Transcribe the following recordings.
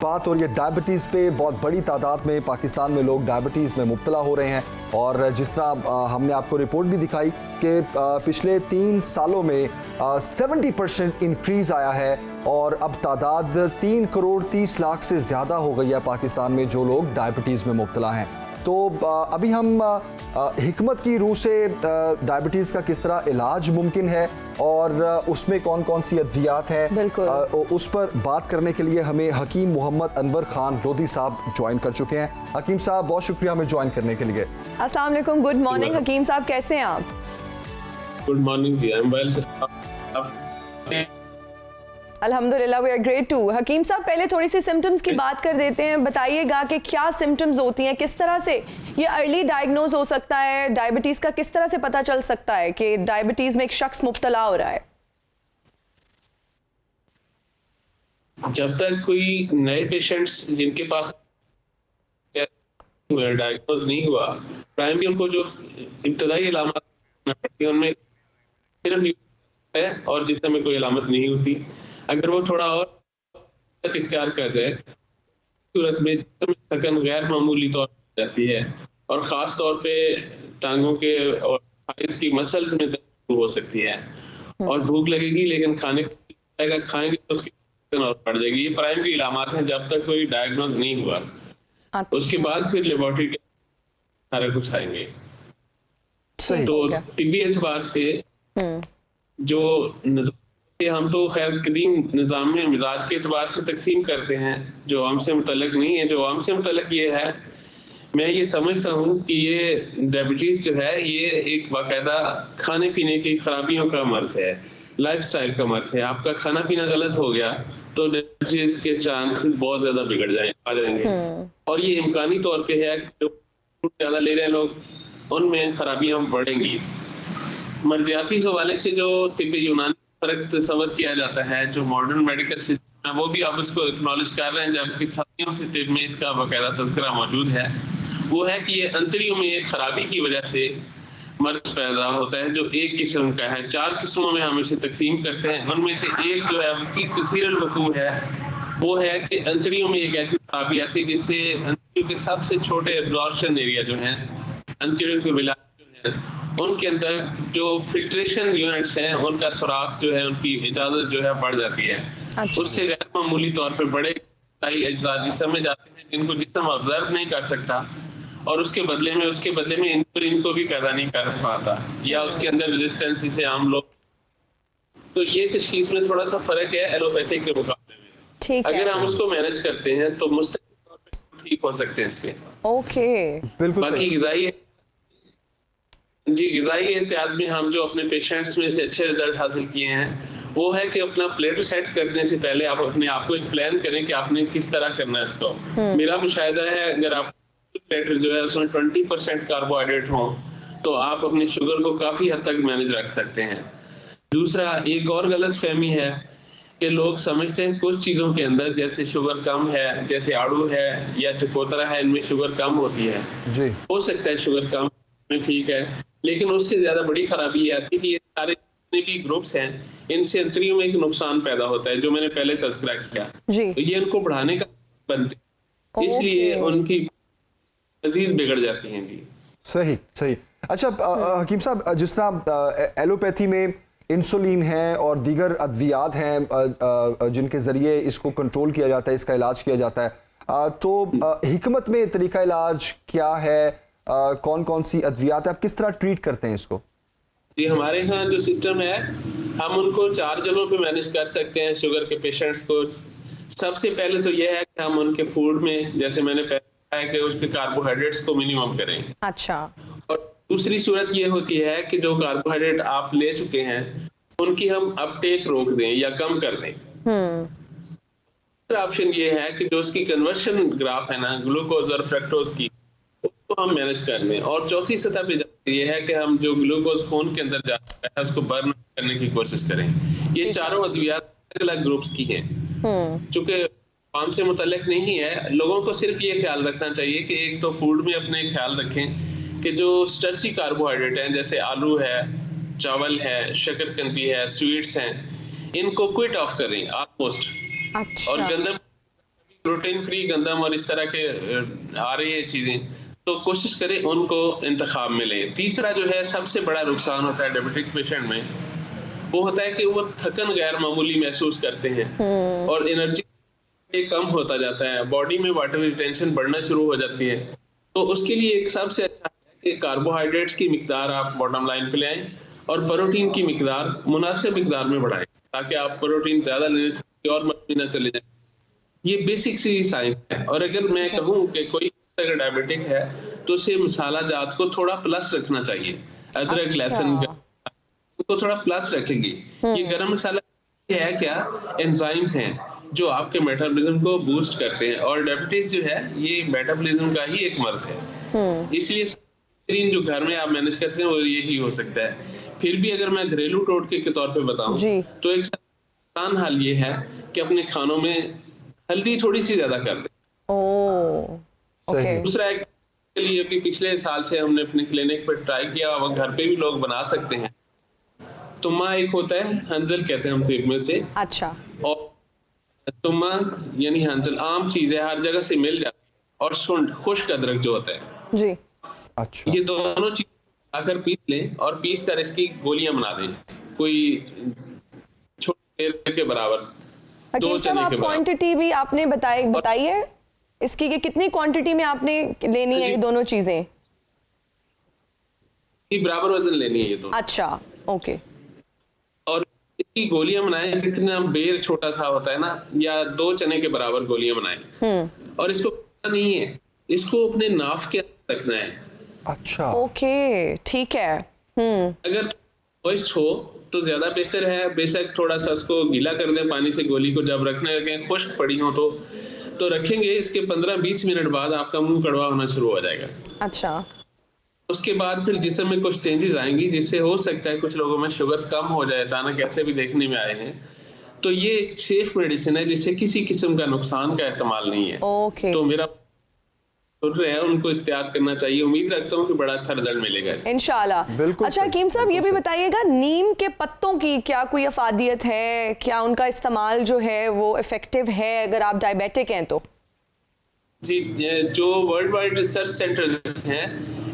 बात हो रही है डायबिटीज़ पे। बहुत बड़ी तादाद में पाकिस्तान में लोग डायबिटीज़ में मुब्तला हो रहे हैं और जिस तरह हमने आपको रिपोर्ट भी दिखाई कि पिछले 3 सालों में 70% इंक्रीज़ आया है और अब तादाद 3 करोड़ 30 लाख से ज़्यादा हो गई है पाकिस्तान में जो लोग डायबिटीज़ में मुब्तला हैं। तो अभी हम हिकमत की रूह से डायबिटीज़ का किस तरह इलाज मुमकिन है और उसमें कौन कौन सी अद्वियात हैं, उस पर बात करने के लिए हमें हकीम मोहम्मद अनवर खान लोधी साहब ज्वाइन कर चुके हैं। हकीम साहब बहुत शुक्रिया हमें ज्वाइन करने के लिए। अस्सलाम वालेकुम, गुड मॉर्निंग हकीम साहब, कैसे हैं आप? Good morning ji, I am well. अल्हम्दुलिल्लाह वी आर ग्रेट टू। हकीम साहब पहले थोड़ी सी सिम्टम्स की बात कर देते हैं, बताइएगा कि क्या सिम्टम्स होती हैं, किस तरह से ये अर्ली डायग्नोज हो सकता है, डायबिटीज का किस तरह से पता चल सकता है कि डायबिटीज में एक शख्स मुब्तला हो रहा है? जब तक कोई नए पेशेंट्स जिनके पास डायग्नोज नहीं हुआ, प्राइमरी उनको जो इब्तदाई अलामत उनमें सिर्फ है और जिसमें कोई अलामत नहीं होती, अगर वो थोड़ा और इख्तियार कर जाए सूरत में थकन गैर मामूली तौर पर जाती है और ख़ास तौर पे टांगों के और थाइस की मसल्स में दर्द हो सकती है और भूख लगेगी लेकिन खाएंगे तो उसकी और बढ़ जाएगी। ये प्राइमरी इलामात हैं जब तक कोई डायग्नोज नहीं हुआ। उसके बाद फिर लेबोरेटरी सारा कुछ आएंगे। तो तिब्बी एतबार से जो हम तो खैर कदीम निज़ाम में मिजाज के एतबार से तकसीम करते हैं, जो हमसे मुतल्लिक नहीं है। जो हमसे मुतल्लिक ये है, मैं ये समझता हूँ कि ये डायबिटीज़ जो है ये एक बाकायदा खाने पीने की खराबियों का मर्ज है, लाइफस्टाइल का मर्ज है। आपका खाना पीना गलत हो गया तो डायबिटीज़ के चांसेस बहुत ज़्यादा आ जाएंगे और ये इम्कानी तौर पे है कि जो ज़्यादा ले रहे हैं लोग उनमें खराबियाँ बढ़ेंगी। मर्जियाती हवाले से जो तिब्बी यूनानी फर्क तस्वर किया जाता है, जो मॉडर्न मेडिकल सिस्टम है, वो भी आप इसको एक्नॉलेज कर रहे हैं, जबकि सदियों से तिब में इसका बाकायदा तज़किरा मौजूद है। वो है कि ये अंतड़ियों में एक खराबी की वजह से मर्ज पैदा होता है जो एक किस्म का है। 4 किस्मों में हम इसे तकसीम करते हैं। उनमें से एक जो है उनकी कसीरल वकूअ है, वो है कि अंतड़ियों में एक ऐसी खराबी आती है जिससे अंतड़ियों के सबसे छोटे एब्जॉर्प्शन एरिया जो हैं, अंतड़ियों के विलायक जो हैं, उनके अंदर जो फिल्ट्रेशन यूनिट्स हैं उनका सुराख जो है, उनकी इजाजत जो है बढ़ जाती है। अच्छा। उससे गैर मामूली तौर पे बड़े अज्जा जिस्म में जाते हैं जिनको जिस्म ऑब्जर्व नहीं कर सकता और उसके बदले में इनको भी पैदा नहीं कर पाता या उसके अंदर रेजिस्टेंस जिसे आम लोग, तो ये तशखीस में थोड़ा सा फर्क है एलोपैथिक के मुकाबले में। अगर हम उसको मैनेज करते हैं तो मुस्तकिल तौर पे ठीक हो सकते हैं इसमें। ओके, बिल्कुल। बाकी ग़िज़ाई एहतियात में हम जो अपने पेशेंट्स में से अच्छे रिजल्ट हासिल किए हैं वो है कि अपना प्लेट सेट करने से पहले आप अपने आप को एक प्लान करें कि आपने किस तरह करना है इसको। मेरा मुशाहिदा है अगर आप प्लेट जो है उसमें 20% कार्बोहाइड्रेट हो तो आप अपनी शुगर को काफ़ी हद तक मैनेज रख सकते हैं। दूसरा, एक और गलत फहमी है कि लोग समझते हैं कुछ चीज़ों के अंदर जैसे शुगर कम है, जैसे आड़ू है या चकोतरा है, इनमें शुगर कम होती है जी। हो सकता है शुगर कम में ठीक है, लेकिन उससे ज्यादा बड़ी खराबी ये आती है कि ये सारे जितने भी ग्रुप्स हैं इनसे अंतड़ियों में एक नुकसान पैदा होता है जो मैंने पहले तज़किरा किया जी। तो ये इनको बढ़ाने का बनते, इसलिए उनकी मज़ीद बिगड़ जाती हैं जी। सही। अच्छा हकीम साहब, जिस तरह एलोपैथी में इंसुलिन है और दीगर अद्वियात हैं जिनके ज़रिए इसको कंट्रोल किया जाता है, इसका इलाज किया जाता है, तो हिकमत में तरीका इलाज क्या है, कौन कौन सी अद्वियात है, आप किस तरह ट्रीट करते हैं इसको? जी, हमारे यहाँ जो सिस्टम है हम उनको 4 जगहों पे मैनेज कर सकते हैं शुगर के पेशेंट्स को। सबसे पहले तो यह है कि हम उनके फूड में, जैसे मैंने पहले कहा है कि उसके कार्बोहाइड्रेट्स को मिनिमम करें। अच्छा। और दूसरी सूरत ये होती है कि जो कार्बोहाइड्रेट आप ले चुके हैं उनकी हम अपटेक रोक दें या कम कर दें। दूसरा ऑप्शन ये है कि जो उसकी कन्वर्शन ग्राफ है ना, ग्लूकोज और फ्रक्टोज की, तो हम मैनेज कर लें। और चौथी सतह पे ये है कि हम जो ग्लूकोज खून के अंदर जाता है उसको बर्न करने की कोशिश करें। ये चारों अद्वियात अलग ग्रुप्स की हैं। चूंकि आम से मुतल्लिक नहीं है, लोगों को सिर्फ ये ख्याल रखना चाहिए कि एक तो फूड में अपने ख्याल रखें कि जो स्टार्ची कार्बोहाइड्रेट हैं जैसे आलू है, चावल है, शकरकंदी है, स्वीट्स हैं, इनको क्विट ऑफ करें ऑलमोस्ट। अच्छा। और गंदम ग्लूटेन फ्री गंदम और इस तरह के आ रही है चीजें, तो कोशिश करें उनको इंतखाब में लें। तीसरा जो है सबसे बड़ा नुकसान होता है डायबिटिक पेशेंट में, वो होता है कि वो थकन गैर मामूली महसूस करते हैं और एनर्जी कम होता जाता है, बॉडी में वाटर रिटेंशन बढ़ना शुरू हो जाती है। तो उसके लिए एक सबसे अच्छा है कि कार्बोहाइड्रेट्स की मिकदार आप बॉटम लाइन पे ले आएं और प्रोटीन की मिकदार मुनासिब मिकदार में बढ़ाएं, ताकि आप प्रोटीन ज्यादा लेने से और मत ना चले जाए। ये बेसिक सी साइंस है। और अगर मैं कहूँ कि कोई अगर डायबिटिक है तो उसे मसाला जात को थोड़ा प्लस रखना चाहिए, अदरक लहसुन को थोड़ा प्लस रखेंगे। ये गरम मसाला है क्या, एंजाइम्स हैं जो आपके मेटाबॉलिज्म को बूस्ट करते हैं, और डायबिटीज जो है ये मेटाबॉलिज्म का ही एक मर्ज है। इसलिए जो घर में आप मैनेज करते हैं वो यही हो सकता है। फिर भी अगर मैं घरेलू टोटके के तौर पे बताऊं तो एक आसान हल ये है कि अपने खानों में हल्दी थोड़ी सी ज्यादा कर दें। दूसरा एक के लिए भी पिछले साल से हमने अपने क्लिनिक पर ट्राई किया, और घर पे भी लोग बना सकते हैं। तुम्मा एक होता है, हंजल कहते हैं हम तिब में से। अच्छा। और तुम्मा यानी हंजल आम चीज है, हर जगह से मिल जाती है। और सुंड खुश्क अदरक जो होता है जी, अच्छा, ये दोनों चीज आकर पीस लें और पीस कर इसकी गोलियां बना दें, कोई छोटे के बराबर, हकीम साहब आप क्वांटिटी भी आपने बताई है इसकी कि कितनी क्वांटिटी में आपने लेनी है ये दोनों चीजें? बराबर वजन लेनी है ये दोनों। अच्छा, ओके। और इसकी गोलियां बनाएं, जितना बेर छोटा सा होता है ना, या 2 चने के बराबर गोलियां बनाएं। और इसको नहीं है, इसको अपने नाफ के अंदर रखना है। अच्छा, ओके, ठीक है। अगर मॉइस्ट हो तो ज्यादा बेहतर है। बेशक थोड़ा सा इसको गीला कर दें पानी से गोली को, जब रखने लगे खुश्क पड़ी हो तो रखेंगे। इसके 15-20 मिनट बाद आपका मुंह कड़वा होना शुरू हो जाएगा। अच्छा। उसके बाद फिर जिस्म में कुछ चेंजेस आएंगी, जिससे हो सकता है कुछ लोगों में शुगर कम हो जाए अचानक, ऐसे भी देखने में आए हैं। तो ये एक सेफ मेडिसिन है जिससे किसी किस्म का नुकसान का एहतमाल नहीं है। ओके। तो मेरा सुन रहे हैं उनको इख्तियार करना चाहिए। उम्मीद रखता हूँ कि बड़ा अच्छा रिजल्ट मिलेगा इंशाल्लाह। बिल्कुल। अच्छा हकीम साहब ये भी बताइएगा, नीम के पत्तों की क्या कोई अफादियत है? क्या उनका इस्तेमाल जो है वो इफेक्टिव है अगर आप डायबिटिक हैं तो? जी, जो वर्ल्ड वाइड रिसर्च सेंटर्स हैं,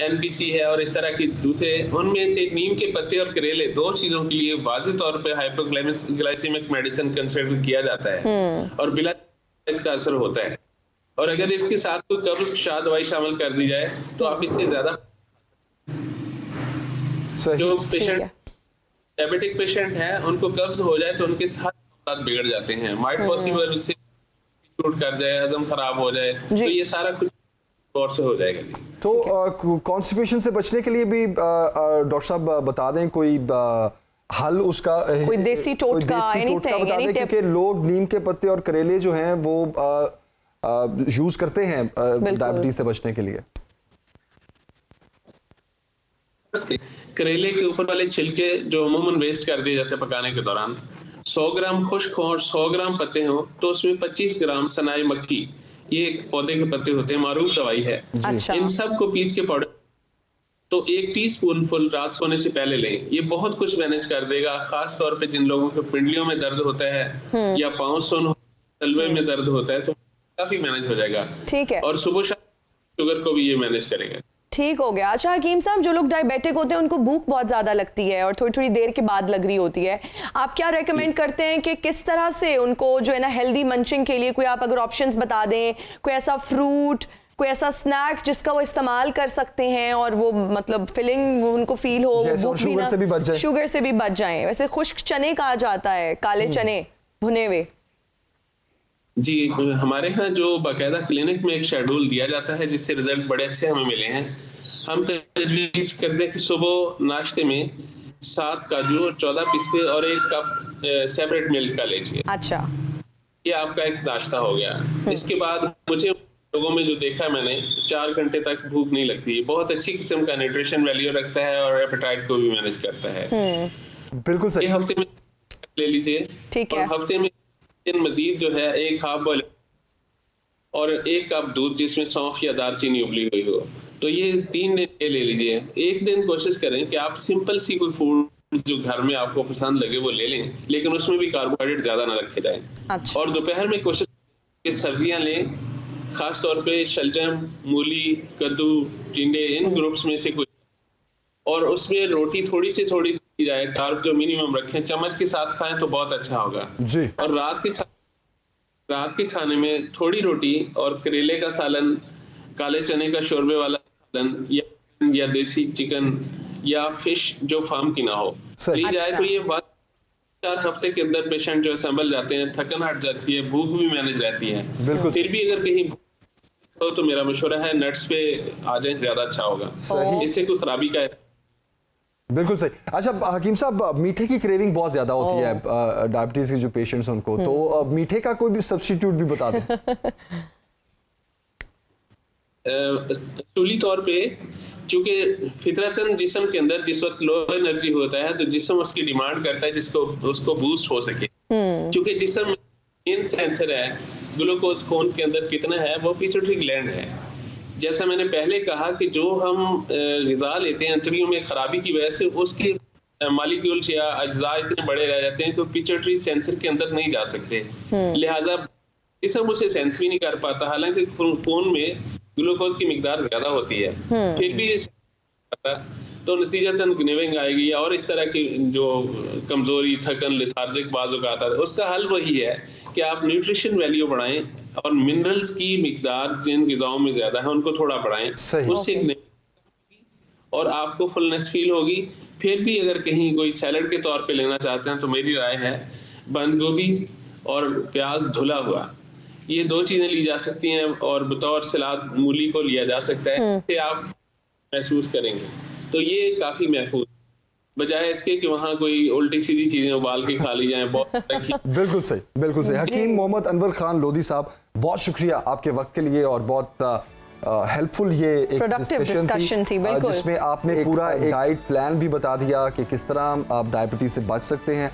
एनपीसी है और इस तरह की दूसरे, उनमें से नीम के पत्ते और करेले 2 चीजों के लिए वाज़ेह तौर पे हाइपोग्लाइसेमिक मेडिसिन कंसिडर किया जाता है और बिला इसका असर होता है। और अगर इसके साथ कोई कब्ज शाह दवाई शामिल कर दी जाए तो आप इससे ज्यादा जो पेशेंट डायबिटिक पेशेंट है उनको कब्ज हो जाए तो उनके साथ बिगड़ जाते हैं। माइट पॉसिबल उससे शूट कर जाए, हजम खराब हो जाए, तो ये सारा कुछ और से हो जाएगा। तो कॉन्स्टिपेशन से बचने के लिए भी डॉक्टर साहब बता दें कोई हल उसका, कोई देसी टोटका बता दें, क्योंकि लोग नीम के पत्ते और करेले जो हैं वो यूज करते हैं डायबिटीज से बचने के लिए। करेले के ऊपर वाले छिलके जो अमूमन वेस्ट कर दिए जाते हैं पकाने के दौरान, 100 ग्राम खुश्क हो और 100 ग्राम पत्ते हो तो उसमें 25 ग्राम सनाई मक्की, ये एक पौधे के पत्ते होते हैं, मारूफ दवाई है। अच्छा। इन सब को पीस के पाउडर तो 1 टीस्पून फुल रात सोने से पहले लें। ये बहुत कुछ मैनेज कर देगा, खास तौर पे जिन लोगों के पिंडलियों में दर्द होता है या पाँव सुन तलवे में दर्द होता है तो काफी मैनेज हो जाएगा। ठीक है। और सुबह शाम शुगर को भी ये मैनेज करेगा। ठीक हो गया। अच्छा हकीम साहब, जो लोग डायबिटिक होते हैं उनको भूख बहुत ज्यादा लगती है और थोड़ी थोड़ी देर के बाद लग रही होती है, आप क्या रेकमेंड करते हैं कि किस तरह से उनको जो है ना हेल्दी मंचिंग के लिए कोई आप अगर ऑप्शंस बता दें, कोई ऐसा फ्रूट, कोई ऐसा स्नैक जिसका वो इस्तेमाल कर सकते हैं और वो मतलब फिलिंग उनको फील हो, शुगर से भी बच जाए। वैसे खुश्क चने कहा जाता है, काले चने भुने हुए। जी, हमारे यहाँ जो बाकायदा क्लिनिक में एक शेड्यूल दिया जाता है जिससे रिजल्ट बड़े अच्छे हमें मिले हैं। हम तजवीज़ करते हैं कि सुबह नाश्ते में 7 काजू और 14 पिस्ते और 1 कप सेपरेट मिल्क का लीजिए। अच्छा, ये आपका एक नाश्ता हो गया। इसके बाद मुझे लोगों में जो देखा मैंने 4 घंटे तक भूख नहीं लगती। बहुत अच्छी किस्म का न्यूट्रिशन वैल्यू रखता है और एपेटाइट को भी मैनेज करता है। बिल्कुल सही। ये हफ्ते में ले लीजिए। ठीक है। हफ्ते में मजीद जो है 1 हाफ बॉइल और 1 कप दूध जिसमें सौंफ या दालचीनी उबली हुई हो, तो ये 3 दिन ले लीजिए। एक दिन कोशिश करें कि आप सिंपल सी कोई फूड जो घर में आपको पसंद लगे वो ले लें, लेकिन उसमें भी कार्बोहाइड्रेट ज्यादा ना रखे जाए। अच्छा। और दोपहर में कोशिश ये सब्जियां लें, खास तौर पे शलजम, मूली, कद्दू, टिंडे, इन ग्रुप्स में से कुछ, और उसमें रोटी थोड़ी से थोड़ी दी जाए, कार्ब जो मिनिमम रखें, चम्मच के साथ खाएं तो बहुत अच्छा होगा जी। और रात के खाने में थोड़ी रोटी और करेले का सालन, काले चने का शोरबे वाला सालन, या देसी चिकन या फिश जो फार्म की ना हो सही। ली जाए, तो ये बात 4 हफ्ते के अंदर पेशेंट जो संभल जाते हैं, थकन हट जाती है, भूख भी मैनेज रहती है। बिल्कुल। फिर भी अगर कहीं तो मेरा मशवरा है नट्स पे आ जाए, ज्यादा अच्छा होगा, सही। इससे कोई खराबी का बिल्कुल सही। अच्छा हकीम साहब, मीठे की क्रेविंग बहुत ज्यादा होती है डायबिटीज के जो पेशेंट्स हैं उनको, तो मीठे का कोई भी सब्स्टिट्यूट भी बता दें। असूली तौर पे चूंकि फितरतन जिस्म के अंदर जिस वक्त लो एनर्जी होता है तो जिस्म उसकी डिमांड करता है जिसको उसको बूस्ट हो सके। चूंकि जिस्म मेन सेंसर है ग्लूकोज खून के अंदर कितना है, वो पिट्यूटरी ग्लैंड है। जैसा मैंने पहले कहा कि जो हम ग़िज़ा लेते हैं अंतड़ियों में खराबी की वजह से उसके मॉलिक्यूल्स या अज्जा इतने बड़े रह जाते हैं कि पिट्यूटरी सेंसर के अंदर नहीं जा सकते, लिहाजा जिस्म उसे सेंस भी नहीं कर पाता, हालांकि खून में ग्लूकोज की मिकदार ज्यादा होती है, फिर भी तो नतीजतन ग्रेविंग आएगी और इस तरह की जो कमजोरी, थकन, लेथार्जिक बाज़ आता है। उसका हल वही है कि आप न्यूट्रिशन वैल्यू बढ़ाएं और मिनरल्स की मिकदार जिन ग़िज़ाओं में ज्यादा है उनको थोड़ा बढ़ाएं, उससे और आपको फुलनेस फील होगी। फिर भी अगर कहीं कोई सैलड के तौर पे लेना चाहते हैं तो मेरी राय है बंद गोभी और प्याज धुला हुआ, ये 2 चीजें ली जा सकती हैं और बतौर सलाद मूली को लिया जा सकता है, इससे आप महसूस करेंगे तो ये काफी महफूज, बजाय इसके कि वहाँ कोई उल्टी सीधी चीजें उबाल के खा ली जाएं। बिल्कुल सही, बिल्कुल सही। हकीम मोहम्मद अनवर खान लोधी साहब, बहुत शुक्रिया आपके वक्त के लिए और बहुत हेल्पफुल ये एक डिस्कशन थी जिसमें आपने पूरा एक डाइट प्लान भी बता दिया कि किस तरह आप डायबिटीज से बच सकते हैं।